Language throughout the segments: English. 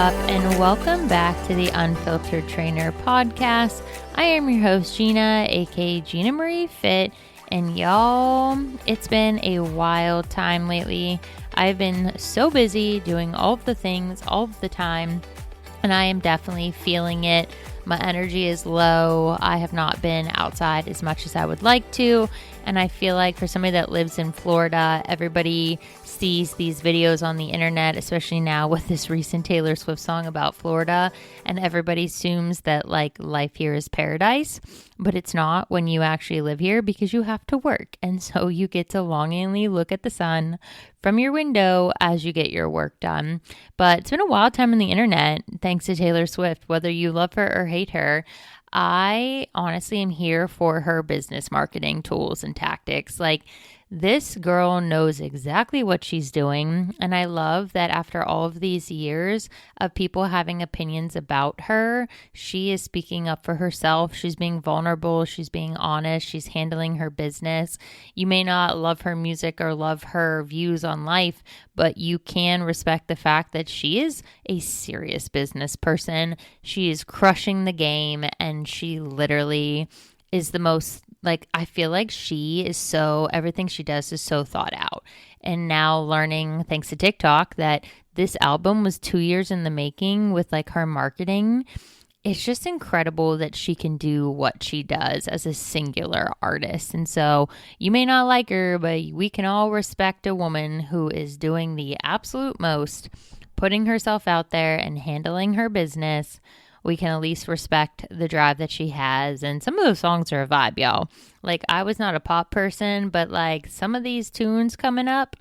up, and welcome back to the Unfiltered Trainer podcast. I am your host, Gina, aka Gina Marie Fit, and y'all, it's been a wild time lately. I've been so busy doing all of the things all of the time, and I am definitely feeling it. My energy is low. I have not been outside as much as I would like to. And I feel like for somebody that lives in Florida, everybody sees these videos on the internet, especially now with this recent Taylor Swift song about Florida. And everybody assumes that like life here is paradise, but it's not when you actually live here because you have to work. And so you get to longingly look at the sun from your window as you get your work done. But it's been a wild time on the internet, thanks to Taylor Swift, whether you love her or hate her. I honestly am here for her business marketing tools and tactics. Like, this girl knows exactly what she's doing. And I love that after all of these years of people having opinions about her, she is speaking up for herself. She's being vulnerable. She's being honest. She's handling her business. You may not love her music or love her views on life, but you can respect the fact that she is a serious business person. She is crushing the game, and she literally is the most, like, I feel like she is so, everything she does is so thought out. And now learning, thanks to TikTok, that this album was 2 years in the making with like her marketing. It's just incredible that she can do what she does as a singular artist. And so you may not like her, but we can all respect a woman who is doing the absolute most, putting herself out there and handling her business. We can at least respect the drive that she has. And some of those songs are a vibe, y'all. Like, I was not a pop person, but like some of these tunes coming up,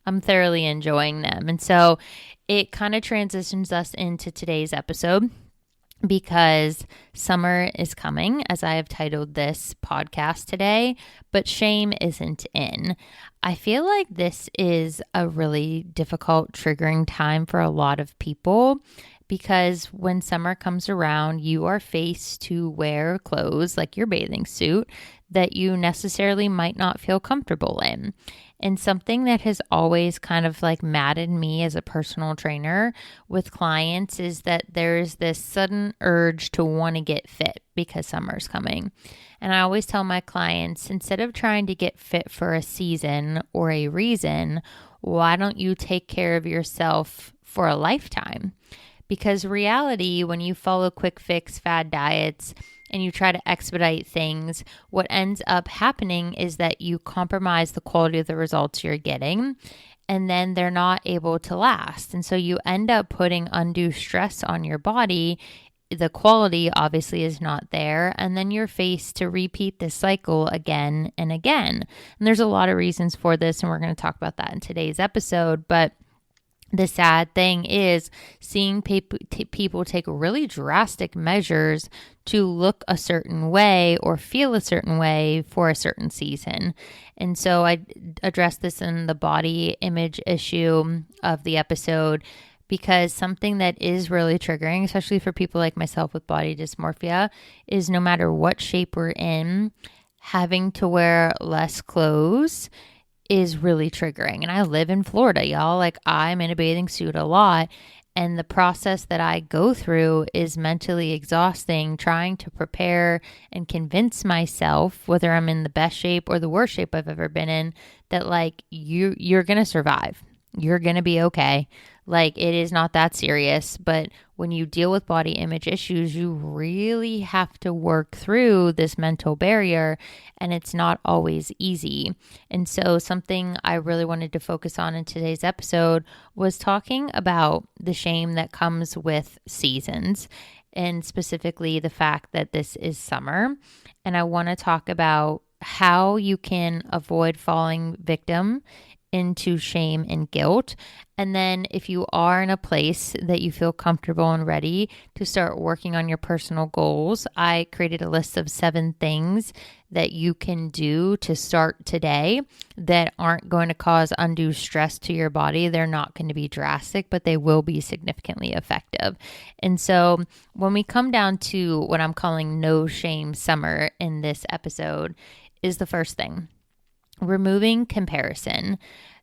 I'm thoroughly enjoying them. And so it kind of transitions us into today's episode, because summer is coming, as I have titled this podcast today, but shame isn't in. I feel like this is a really difficult, triggering time for a lot of people, because when summer comes around, you are faced to wear clothes like your bathing suit that you necessarily might not feel comfortable in. And something that has always kind of like maddened me as a personal trainer with clients is that there's this sudden urge to want to get fit because summer's coming. And I always tell my clients, instead of trying to get fit for a season or a reason, why don't you take care of yourself for a lifetime? Because reality, when you follow quick fix fad diets and you try to expedite things, what ends up happening is that you compromise the quality of the results you're getting, and then they're not able to last. And so you end up putting undue stress on your body. The quality obviously is not there, and then you're faced to repeat this cycle again and again. And there's a lot of reasons for this, and we're going to talk about that in today's episode. But the sad thing is seeing people take really drastic measures to look a certain way or feel a certain way for a certain season. And so I address this in the body image issue of the episode, because something that is really triggering, especially for people like myself with body dysmorphia, is no matter what shape we're in, having to wear less clothes is really triggering. And I live in Florida, y'all. Like, I'm in a bathing suit a lot. And the process that I go through is mentally exhausting, trying to prepare and convince myself, whether I'm in the best shape or the worst shape I've ever been in, that like you're going to survive. You're going to be okay. Like, it is not that serious. But when you deal with body image issues, you really have to work through this mental barrier, and it's not always easy. And so something I really wanted to focus on in today's episode was talking about the shame that comes with seasons, and specifically the fact that this is summer. And I want to talk about how you can avoid falling victim into shame and guilt. And then if you are in a place that you feel comfortable and ready to start working on your personal goals, I created a list of 7 things that you can do to start today that aren't going to cause undue stress to your body. They're not going to be drastic, but they will be significantly effective. And so when we come down to what I'm calling no shame summer in this episode, is the first thing: removing comparison.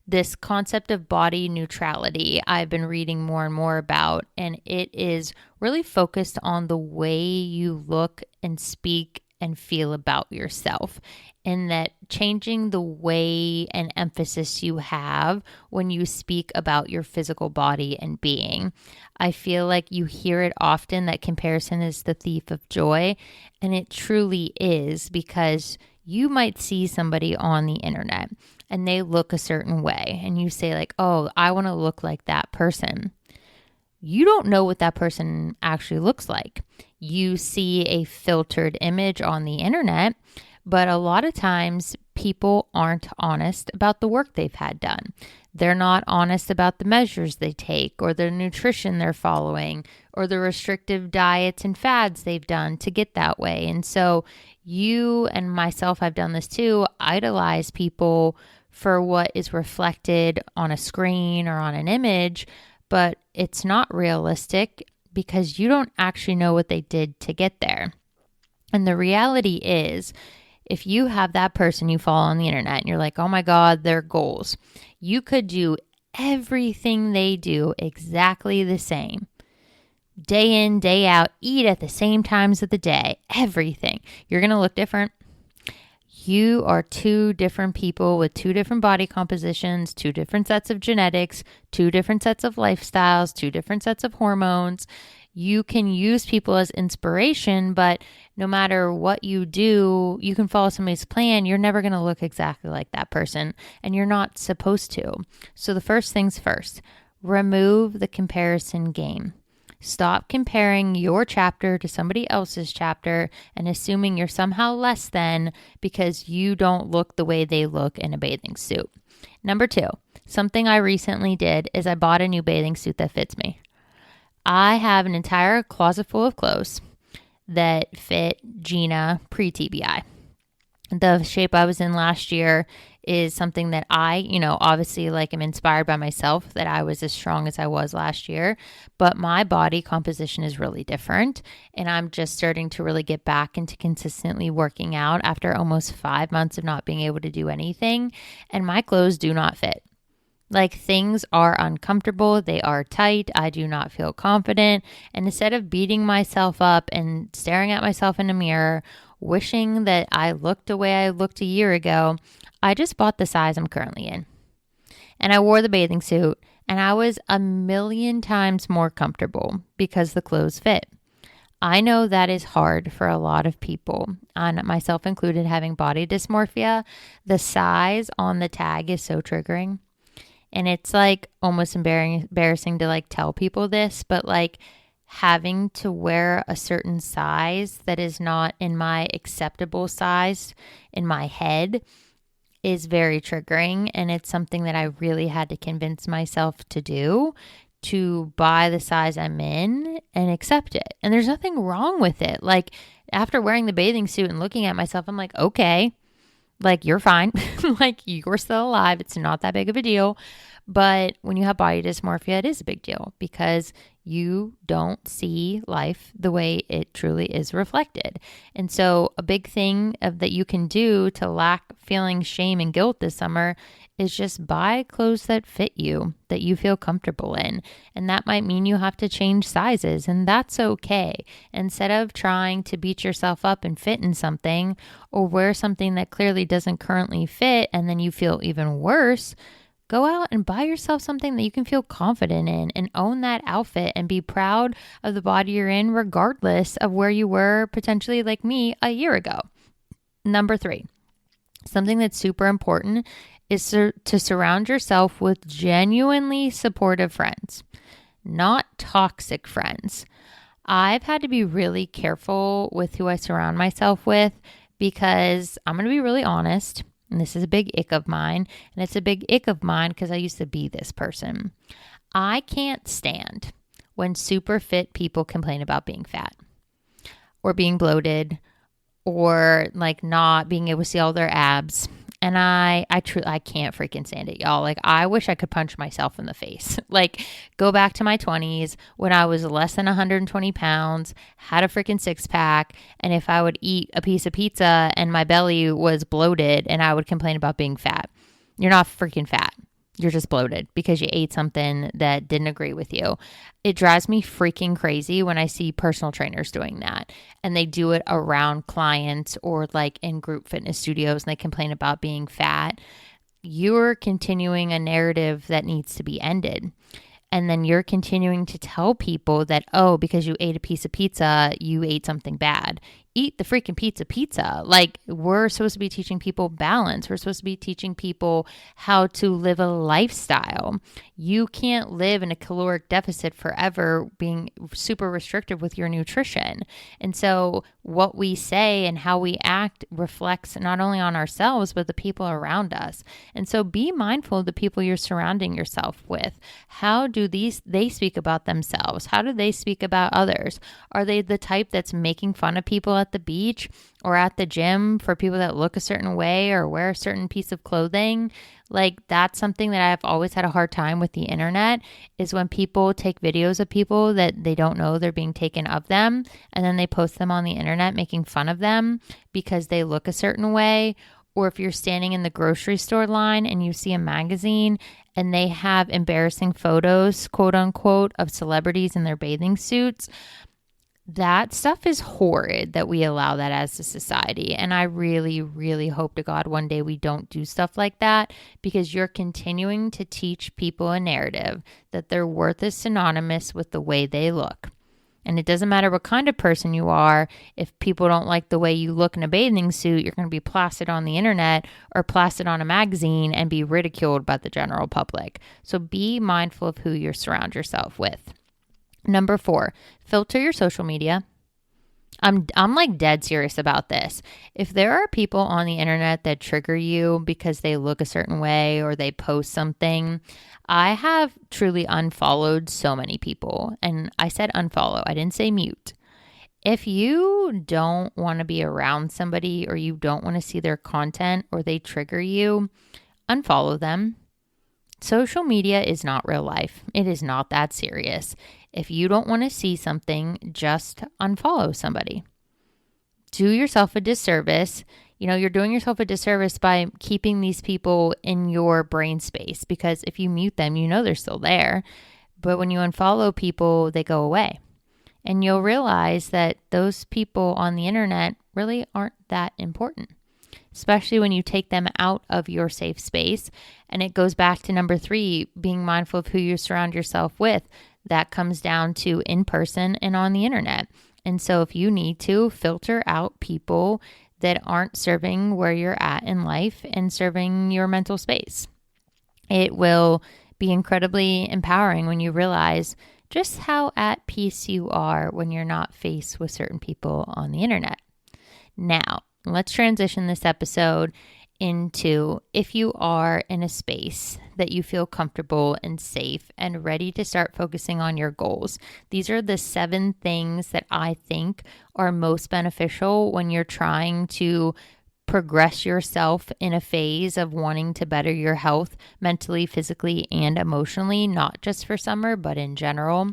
this concept of body neutrality I've been reading more and more about, and it is really focused on the way you look and speak and feel about yourself, and that changing the way and emphasis you have when you speak about your physical body and being. I feel like you hear it often that comparison is the thief of joy, and it truly is, because you might see somebody on the internet and they look a certain way and you say like, oh, I want to look like that person. You don't know what that person actually looks like. You see a filtered image on the internet, but a lot of times people aren't honest about the work they've had done. They're not honest about the measures they take or the nutrition they're following or the restrictive diets and fads they've done to get that way. And so you and myself, I've done this too, idolize people for what is reflected on a screen or on an image, but it's not realistic because you don't actually know what they did to get there. And the reality is, if you have that person you follow on the internet and you're like, oh my God, their goals, you could do everything they do exactly the same. Day in, day out, eat at the same times of the day, everything. You're going to look different. You are two different people with two different body compositions, two different sets of genetics, two different sets of lifestyles, two different sets of hormones. You can use people as inspiration, but no matter what you do, you can follow somebody's plan. You're never going to look exactly like that person, and you're not supposed to. So the first things first, remove the comparison game. Stop comparing your chapter to somebody else's chapter and assuming you're somehow less than because you don't look the way they look in a bathing suit. Number 2, something I recently did is I bought a new bathing suit that fits me. I have an entire closet full of clothes that fit Gina pre-TBI. The shape I was in last year is something that I, obviously like am inspired by myself that I was as strong as I was last year, but my body composition is really different. And I'm just starting to really get back into consistently working out after almost 5 months of not being able to do anything. And my clothes do not fit. Like, things are uncomfortable. They are tight. I do not feel confident. And instead of beating myself up and staring at myself in a mirror, wishing that I looked the way I looked a year ago, I just bought the size I'm currently in. And I wore the bathing suit, and I was 1,000,000 times more comfortable because the clothes fit. I know that is hard for a lot of people, and myself included, having body dysmorphia. The size on the tag is so triggering. And it's like almost embarrassing to like tell people this, but like having to wear a certain size that is not in my acceptable size in my head is very triggering. And it's something that I really had to convince myself to do, to buy the size I'm in and accept it. And there's nothing wrong with it. Like, after wearing the bathing suit and looking at myself, I'm like, okay, like, you're fine. Like, you're still alive. It's not that big of a deal. But when you have body dysmorphia, it is a big deal because you don't see life the way it truly is reflected. And so a big thing that you can do to lack feeling shame and guilt this summer is just buy clothes that fit you, that you feel comfortable in. And that might mean you have to change sizes, and that's okay. Instead of trying to beat yourself up and fit in something or wear something that clearly doesn't currently fit and then you feel even worse, go out and buy yourself something that you can feel confident in and own that outfit and be proud of the body you're in, regardless of where you were potentially, like me, a year ago. Number 3, something that's super important is to surround yourself with genuinely supportive friends, not toxic friends. I've had to be really careful with who I surround myself with because I'm going to be really honest. And this is a big ick of mine. And it's a big ick of mine because I used to be this person. I can't stand when super fit people complain about being fat or being bloated or like not being able to see all their abs. And I can't freaking stand it, y'all. Like, I wish I could punch myself in the face. Like, go back to my 20s when I was less than 120 pounds, had a freaking 6-pack. And if I would eat a piece of pizza and my belly was bloated and I would complain about being fat, you're not freaking fat. you're just bloated because you ate something that didn't agree with you. It drives me freaking crazy when I see personal trainers doing that, and they do it around clients or like in group fitness studios, and they complain about being fat. You're continuing a narrative that needs to be ended. And then you're continuing to tell people that, oh, because you ate a piece of pizza, you ate something bad. Eat the freaking pizza. Like, we're supposed to be teaching people balance. We're supposed to be teaching people how to live a lifestyle. You can't live in a caloric deficit forever, being super restrictive with your nutrition. And so what we say and how we act reflects not only on ourselves, but the people around us. And so be mindful of the people you're surrounding yourself with. How do they speak about themselves? How do they speak about others? Are they the type that's making fun of people at the beach or at the gym for people that look a certain way or wear a certain piece of clothing? Like, that's something that I've always had a hard time with the internet, is when people take videos of people that they don't know they're being taken of them, and then they post them on the internet making fun of them because they look a certain way. Or if you're standing in the grocery store line and you see a magazine and they have embarrassing photos, quote unquote, of celebrities in their bathing suits, that stuff is horrid that we allow that as a society. And I really, really hope to God one day we don't do stuff like that, because you're continuing to teach people a narrative that their worth is synonymous with the way they look. And it doesn't matter what kind of person you are. If people don't like the way you look in a bathing suit, you're going to be plastered on the internet or plastered on a magazine and be ridiculed by the general public. So be mindful of who you surround yourself with. Number 4, filter your social media. I'm like dead serious about this. If there are people on the internet that trigger you because they look a certain way or they post something, I have truly unfollowed so many people. And I said unfollow, I didn't say mute. If you don't want to be around somebody or you don't want to see their content or they trigger you, unfollow them. Social media is not real life. It is not that serious. If you don't want to see something, just unfollow somebody. Do yourself a disservice. You're doing yourself a disservice by keeping these people in your brain space, because if you mute them, they're still there. But when you unfollow people, they go away. And you'll realize that those people on the internet really aren't that important, especially when you take them out of your safe space. And it goes back to number 3, being mindful of who you surround yourself with. That comes down to in person and on the internet. And so if you need to, filter out people that aren't serving where you're at in life and serving your mental space. It will be incredibly empowering when you realize just how at peace you are when you're not faced with certain people on the internet. Now, let's transition this episode into, if you are in a space that you feel comfortable and safe and ready to start focusing on your goals. These are the 7 things that I think are most beneficial when you're trying to progress yourself in a phase of wanting to better your health mentally, physically, and emotionally, not just for summer, but in general.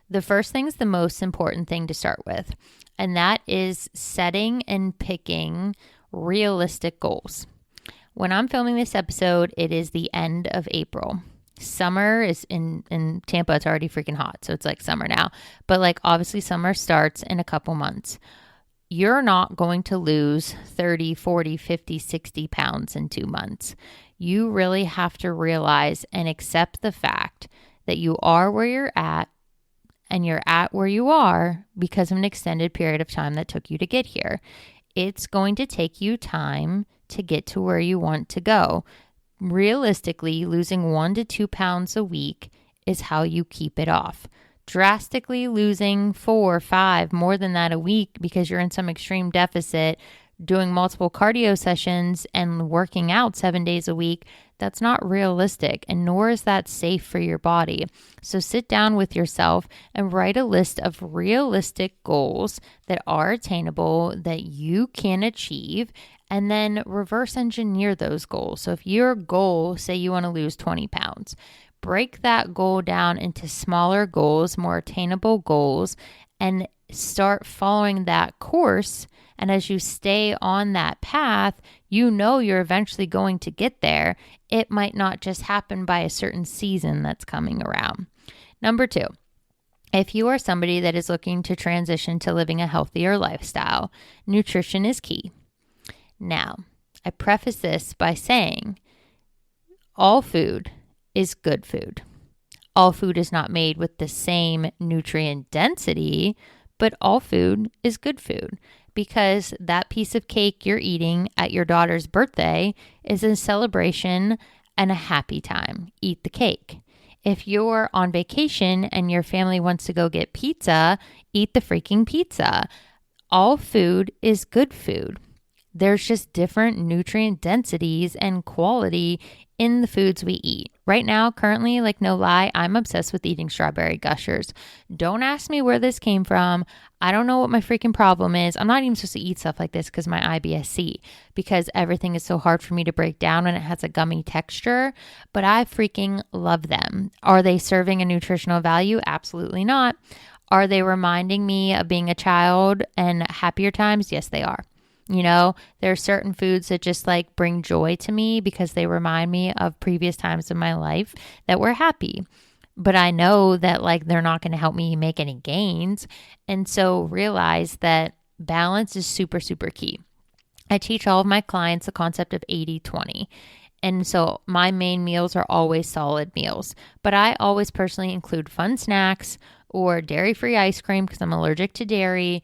The first thing is the most important thing to start with, and that is setting and picking realistic goals. When I'm filming this episode, it is the end of April. Summer is in Tampa. It's already freaking hot. So it's like summer now. But like, obviously summer starts in a couple months. You're not going to lose 30, 40, 50, 60 pounds in 2 months. You really have to realize and accept the fact that you are where you're at, and you're at where you are because of an extended period of time that took you to get here. It's going to take you time to get to where you want to go. Realistically, losing 1 to 2 pounds a week is how you keep it off. Drastically losing 4, 5, more than that a week because you're in some extreme deficit, doing multiple cardio sessions and working out 7 days a week, that's not realistic, and nor is that safe for your body. So sit down with yourself and write a list of realistic goals that are attainable, that you can achieve, and then reverse engineer those goals. So if your goal, say you want to lose 20 pounds, break that goal down into smaller goals, more attainable goals, and start following that course And as you stay on that path, you know you're eventually going to get there. It might not just happen by a certain season that's coming around. Number 2, if you are somebody that is looking to transition to living a healthier lifestyle, nutrition is key. Now, I preface this by saying all food is good food. All food is not made with the same nutrient density, but all food is good food because that piece of cake you're eating at your daughter's birthday is a celebration and a happy time. Eat the cake. If you're on vacation and your family wants to go get pizza, eat the freaking pizza. All food is good food. There's just different nutrient densities and quality in the foods we eat. Right now, currently, like no lie, I'm obsessed with eating strawberry gushers. Don't ask me where this came from. I don't know what my freaking problem is. I'm not even supposed to eat stuff like this because my IBS-C, because everything is so hard for me to break down when it has a gummy texture, but I freaking love them. Are they serving a nutritional value? Absolutely not. Are they reminding me of being a child and happier times? Yes, they are. You know, there are certain foods that just like bring joy to me because they remind me of previous times in my life that were happy. But I know that like they're not going to help me make any gains. And so realize that balance is super, super key. I teach all of my clients the concept of 80-20. And so my main meals are always solid meals, but I always personally include fun snacks or dairy-free ice cream because I'm allergic to dairy.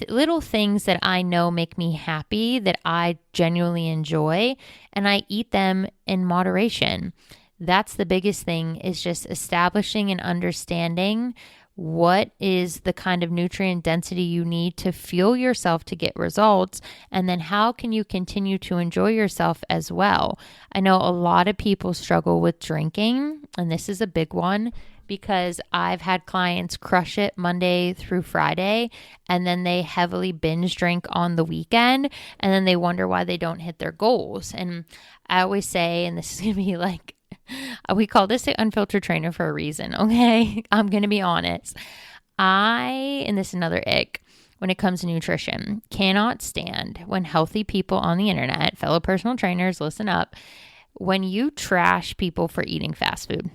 Little things that I know make me happy, that I genuinely enjoy, and I eat them in moderation. That's the biggest thing, is just establishing and understanding what is the kind of nutrient density you need to fuel yourself to get results, and then how can you continue to enjoy yourself as well. I know a lot of people struggle with drinking, and this is a big one, because I've had clients crush it Monday through Friday, and then they heavily binge drink on the weekend, and then they wonder why they don't hit their goals. And I always say, and this is going to be like, we call this the Unfiltered Trainer for a reason, okay? I'm going to be honest. And this is another ick when it comes to nutrition, cannot stand when healthy people on the internet, fellow personal trainers, listen up, when you trash people for eating fast food.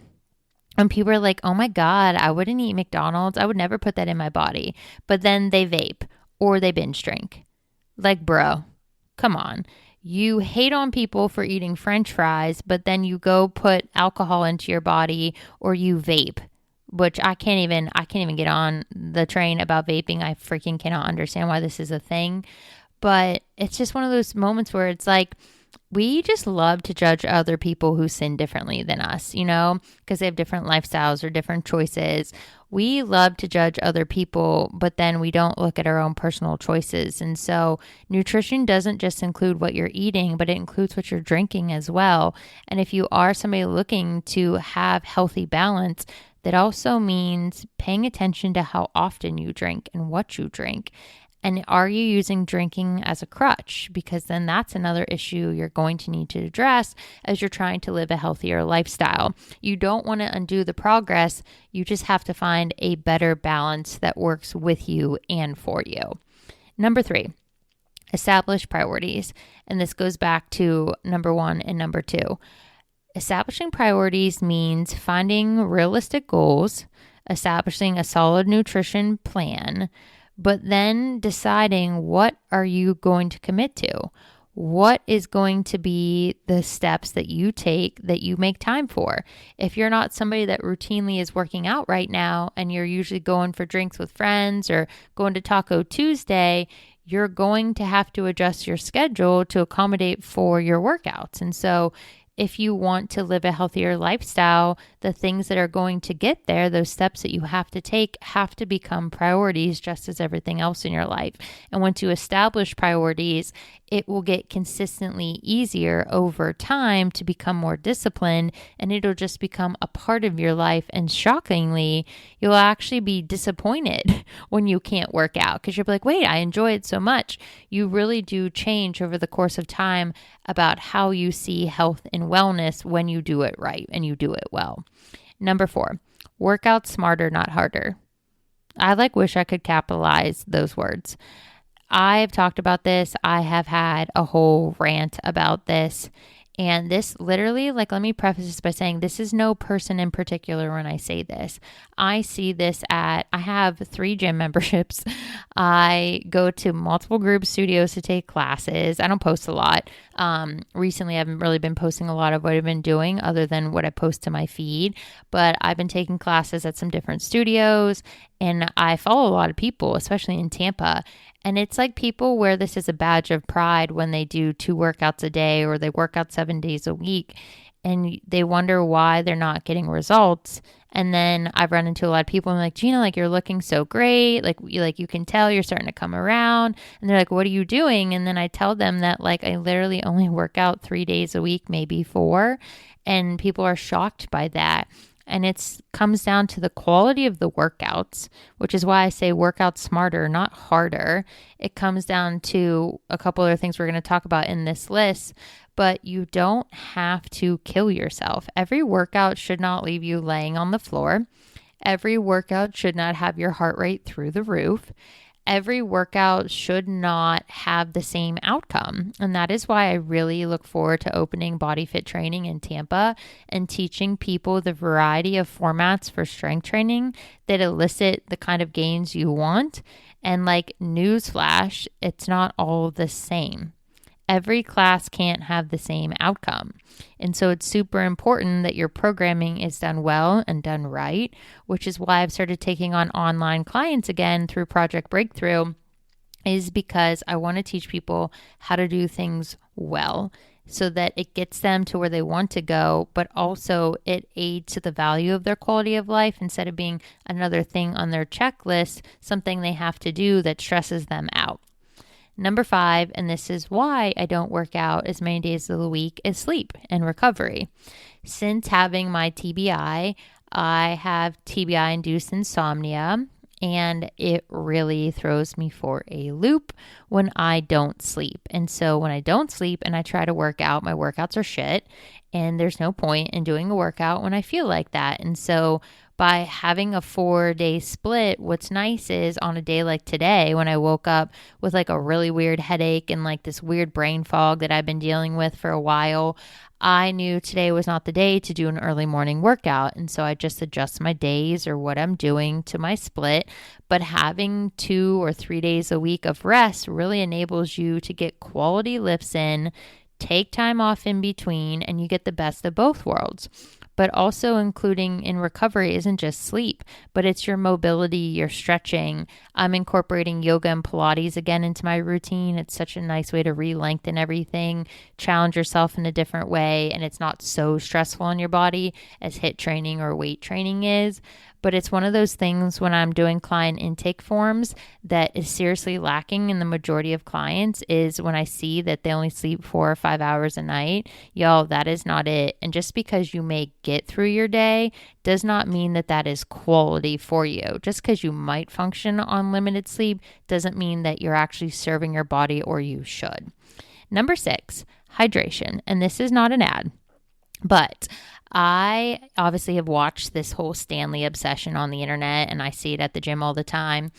And people are like, oh my God, I wouldn't eat McDonald's. I would never put that in my body. But then they vape or they binge drink. Like, bro, come on. You hate on people for eating French fries, but then you go put alcohol into your body or you vape, which I can't even get on the train about vaping. I freaking cannot understand why this is a thing. But it's just one of those moments where it's like, we just love to judge other people who sin differently than us, you know, because they have different lifestyles or different choices. We love to judge other people, but then we don't look at our own personal choices. And so nutrition doesn't just include what you're eating, but it includes what you're drinking as well. And if you are somebody looking to have healthy balance, that also means paying attention to how often you drink and what you drink. And are you using drinking as a crutch? Because then that's another issue you're going to need to address as you're trying to live a healthier lifestyle. You don't want to undo the progress. You just have to find a better balance that works with you and for you. Number 3, establish priorities. And this goes back to number 1 and number 2. Establishing priorities means finding realistic goals, establishing a solid nutrition plan, but then deciding what are you going to commit to? What is going to be the steps that you take that you make time for? If you're not somebody that routinely is working out right now and you're usually going for drinks with friends or going to Taco Tuesday, you're going to have to adjust your schedule to accommodate for your workouts. And so if you want to live a healthier lifestyle, the things that are going to get there, those steps that you have to take, have to become priorities just as everything else in your life. And once you establish priorities, it will get consistently easier over time to become more disciplined, and it'll just become a part of your life. And shockingly, you'll actually be disappointed when you can't work out because you'll be like, wait, I enjoy it so much. You really do change over the course of time about how you see health and wellness when you do it right and you do it well. Number 4, work out smarter, not harder. I wish I could capitalize those words. I've talked about this. I have had a whole rant about this. And this literally, like, let me preface this by saying this is no person in particular when I say this. I see this I have 3 gym memberships. I go to multiple group studios to take classes. I don't post a lot. Recently, I haven't really been posting a lot of what I've been doing other than what I post to my feed. But I've been taking classes at some different studios, and I follow a lot of people, especially in Tampa. And it's like people wear this as a badge of pride when they do 2 workouts a day or they work out 7 days a week, and they wonder why they're not getting results. And then I've run into a lot of people and I'm like, Gina, like, you're looking so great. Like you can tell you're starting to come around. And they're like, what are you doing? And then I tell them that, like, I literally only work out 3 days a week, maybe 4. And people are shocked by that. And it comes down to the quality of the workouts, which is why I say work out smarter, not harder. It comes down to a couple other things we're going to talk about in this list, but you don't have to kill yourself. Every workout should not leave you laying on the floor. Every workout should not have your heart rate through the roof. Every workout should not have the same outcome. And that is why I really look forward to opening Body Fit Training in Tampa and teaching people the variety of formats for strength training that elicit the kind of gains you want. And like, newsflash, it's not all the same. Every class can't have the same outcome. And so it's super important that your programming is done well and done right, which is why I've started taking on online clients again through Project Breakthrough, is because I want to teach people how to do things well so that it gets them to where they want to go, but also it aids to the value of their quality of life instead of being another thing on their checklist, something they have to do that stresses them out. Number 5, and this is why I don't work out as many days of the week, is sleep and recovery. Since having my TBI, I have TBI-induced insomnia, and it really throws me for a loop when I don't sleep. And so when I don't sleep and I try to work out, my workouts are shit, and there's no point in doing a workout when I feel like that. And so by having a 4-day split, what's nice is on a day like today, when I woke up with like a really weird headache and like this weird brain fog that I've been dealing with for a while, I knew today was not the day to do an early morning workout. And so I just adjust my days or what I'm doing to my split. But having 2 or 3 days a week of rest really enables you to get quality lifts in, take time off in between, and you get the best of both worlds. But also including in recovery isn't just sleep, but it's your mobility, your stretching. I'm incorporating yoga and Pilates again into my routine. It's such a nice way to re-lengthen everything, challenge yourself in a different way, and it's not so stressful on your body as HIIT training or weight training is. But it's one of those things when I'm doing client intake forms that is seriously lacking in the majority of clients is when I see that they only sleep 4 or 5 hours a night. Y'all, that is not it. And just because you may get through your day does not mean that that is quality for you. Just because you might function on limited sleep doesn't mean that you're actually serving your body, or you should. Number 6, hydration. And this is not an ad, but I obviously have watched this whole Stanley obsession on the internet, and I see it at the gym all the time.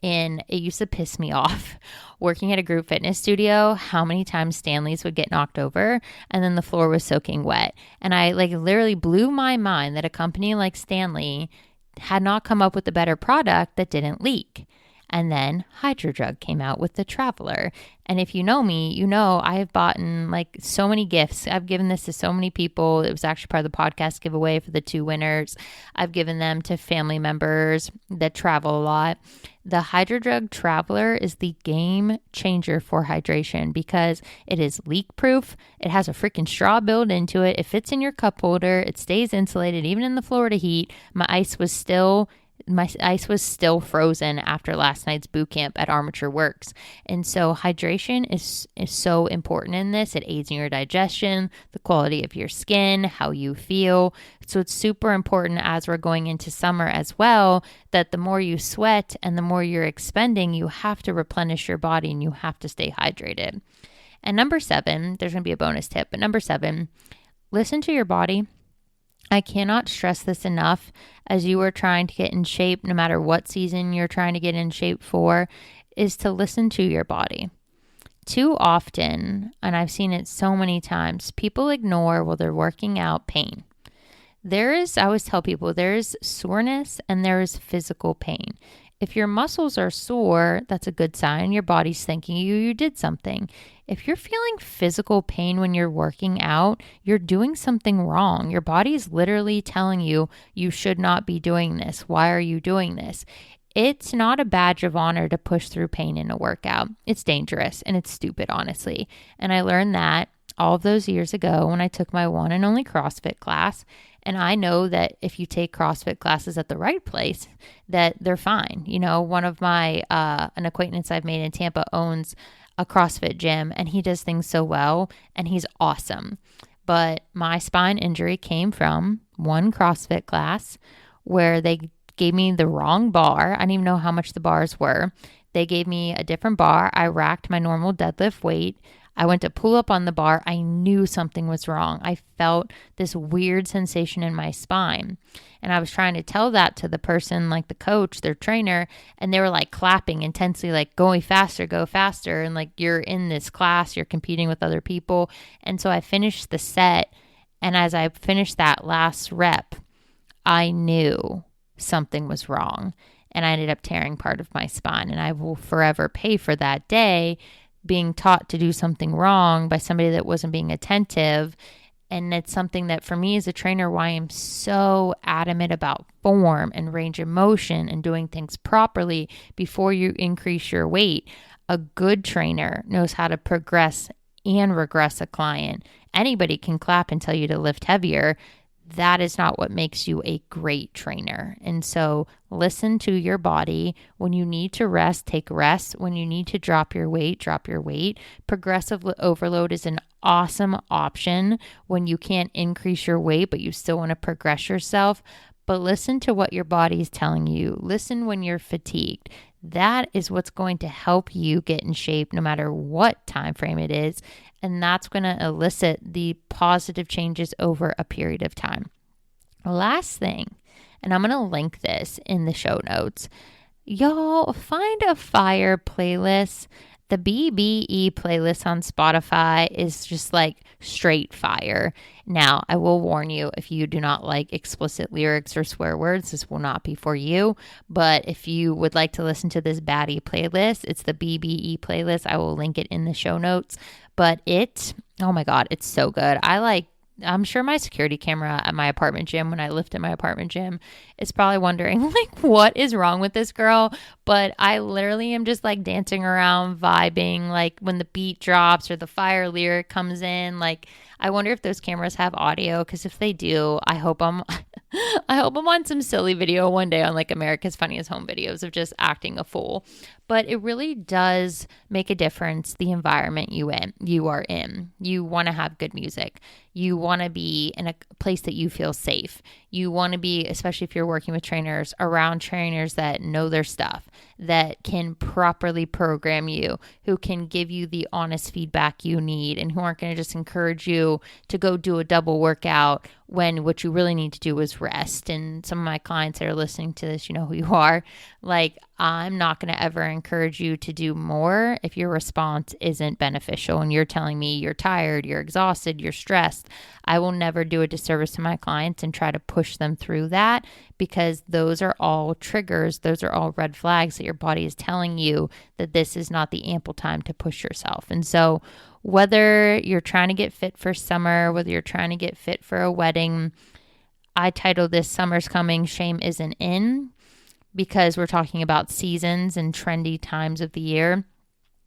And it used to piss me off working at a group fitness studio, how many times Stanleys would get knocked over and then the floor was soaking wet. And I like literally blew my mind that a company like Stanley had not come up with a better product that didn't leak. And then Hydrodrug came out with the Traveler. And if you know me, you know I have bought like so many gifts. I've given this to so many people. It was actually part of the podcast giveaway for the 2 winners. I've given them to family members that travel a lot. The Hydrodrug Traveler is the game changer for hydration because it is leak proof. It has a freaking straw built into it. It fits in your cup holder. It stays insulated even in the Florida heat. My ice was still frozen after last night's boot camp at Armature Works. And so hydration is so important in this. It aids in your digestion, the quality of your skin, how you feel. So it's super important as we're going into summer as well, that the more you sweat and the more you're expending, you have to replenish your body and you have to stay hydrated. And number 7, there's going to be a bonus tip, but number 7, listen to your body. I cannot stress this enough as you are trying to get in shape, no matter what season you're trying to get in shape for. is to listen to your body. Too often, and I've seen it so many times, people ignore while they're working out pain. I always tell people, there is soreness and there is physical pain. If your muscles are sore, that's a good sign. Your body's thanking you did something. If you're feeling physical pain when you're working out, you're doing something wrong. Your body's literally telling you, you should not be doing this. Why are you doing this? It's not a badge of honor to push through pain in a workout. It's dangerous and it's stupid, honestly. And I learned that all of those years ago when I took my one and only CrossFit class. And I know that if you take CrossFit classes at the right place, that they're fine. You know, one of my, an acquaintance I've made in Tampa owns a CrossFit gym and he does things so well and he's awesome. But my spine injury came from one CrossFit class where they gave me the wrong bar. I didn't even know how much the bars were. They gave me a different bar. I racked my normal deadlift weight. I went to pull up on the bar. I knew something was wrong. I felt this weird sensation in my spine. And I was trying to tell that to the person, like the coach, their trainer, and they were like clapping intensely, like go faster. And like, you're in this class, you're competing with other people. And so I finished the set. And as I finished that last rep, I knew something was wrong. And I ended up tearing part of my spine. And I will forever pay for that day being taught to do something wrong by somebody that wasn't being attentive. And it's something that for me as a trainer, why I'm so adamant about form and range of motion and doing things properly before you increase your weight. A good trainer knows how to progress and regress a client. Anybody can clap and tell you to lift heavier. That is not what makes you a great trainer. And so listen to your body. When you need to rest, take rest. When you need to drop your weight, drop your weight. Progressive overload is an awesome option when you can't increase your weight, but you still want to progress yourself. But listen to what your body is telling you. Listen when you're fatigued. That is what's going to help you get in shape no matter what time frame it is. And that's going to elicit the positive changes over a period of time. Last thing, and I'm going to link this in the show notes. Y'all, find a fire playlist. The BBE playlist on Spotify is just like straight fire. Now, I will warn you, if you do not like explicit lyrics or swear words, this will not be for you. But if you would like to listen to this baddie playlist, it's the BBE playlist. I will link it in the show notes. But oh my God, it's so good. I'm sure my security camera at my apartment gym, when I lift at my apartment gym, is probably wondering, like, what is wrong with this girl? But I literally am just like dancing around, vibing, like when the beat drops or the fire lyric comes in. Like, I wonder if those cameras have audio, because if they do, I hope I'm on some silly video one day on like America's Funniest Home Videos of just acting a fool. But it really does make a difference, the environment you are in. You want to have good music. You want to be in a place that you feel safe. You want to be, especially if you're working with trainers, around trainers that know their stuff, that can properly program you, who can give you the honest feedback you need, and who aren't going to just encourage you to go do a double workout when what you really need to do is rest. And some of my clients that are listening to this, you know who you are. Like, I'm not going to ever encourage you to do more if your response isn't beneficial and you're telling me you're tired, you're exhausted, you're stressed. I will never do a disservice to my clients and try to push them through that, because those are all triggers. Those are all red flags that your body is telling you that this is not the ample time to push yourself. And so whether you're trying to get fit for summer, whether you're trying to get fit for a wedding, I titled this Summer's Coming, Shame Isn't In, because we're talking about seasons and trendy times of the year.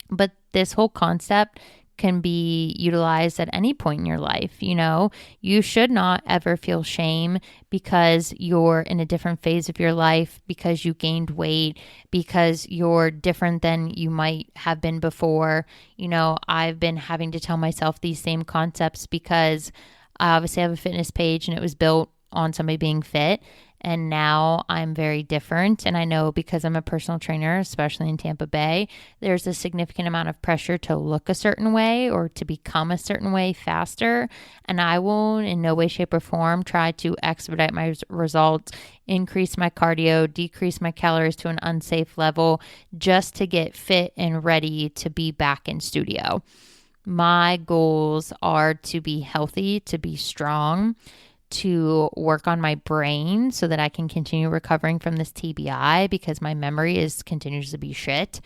But this whole concept can be utilized at any point in your life. You know, you should not ever feel shame because you're in a different phase of your life, because you gained weight, because you're different than you might have been before. You know, I've been having to tell myself these same concepts because I obviously have a fitness page and it was built on somebody being fit. And now I'm very different. And I know because I'm a personal trainer, especially in Tampa Bay, there's a significant amount of pressure to look a certain way or to become a certain way faster. And I will in no way, shape, or form try to expedite my results, increase my cardio, decrease my calories to an unsafe level just to get fit and ready to be back in studio. My goals are to be healthy, to be strong, to work on my brain so that I can continue recovering from this TBI because my memory continues to be shit.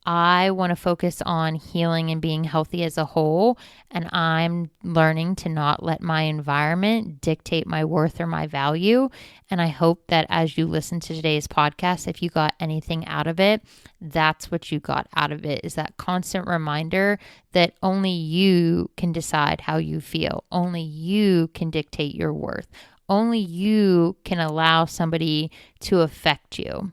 I want to focus on healing and being healthy as a whole, and I'm learning to not let my environment dictate my worth or my value. And I hope that as you listen to today's podcast, if you got anything out of it, that's what you got out of it, is that constant reminder that only you can decide how you feel. Only you can dictate your worth. Only you can allow somebody to affect you.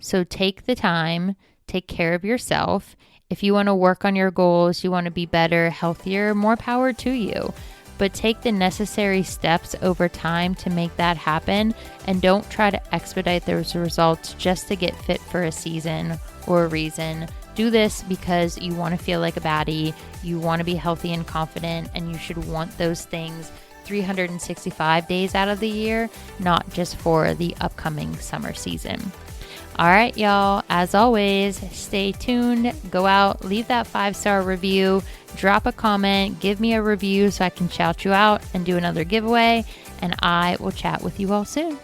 So take the time. Take care of yourself. If you want to work on your goals, you want to be better, healthier, more power to you. But take the necessary steps over time to make that happen, and don't try to expedite those results just to get fit for a season or a reason. Do this because you want to feel like a baddie, you want to be healthy and confident, and you should want those things 365 days out of the year, not just for the upcoming summer season. All right, y'all, as always, stay tuned, go out, leave that 5-star review, drop a comment, give me a review so I can shout you out and do another giveaway, and I will chat with you all soon.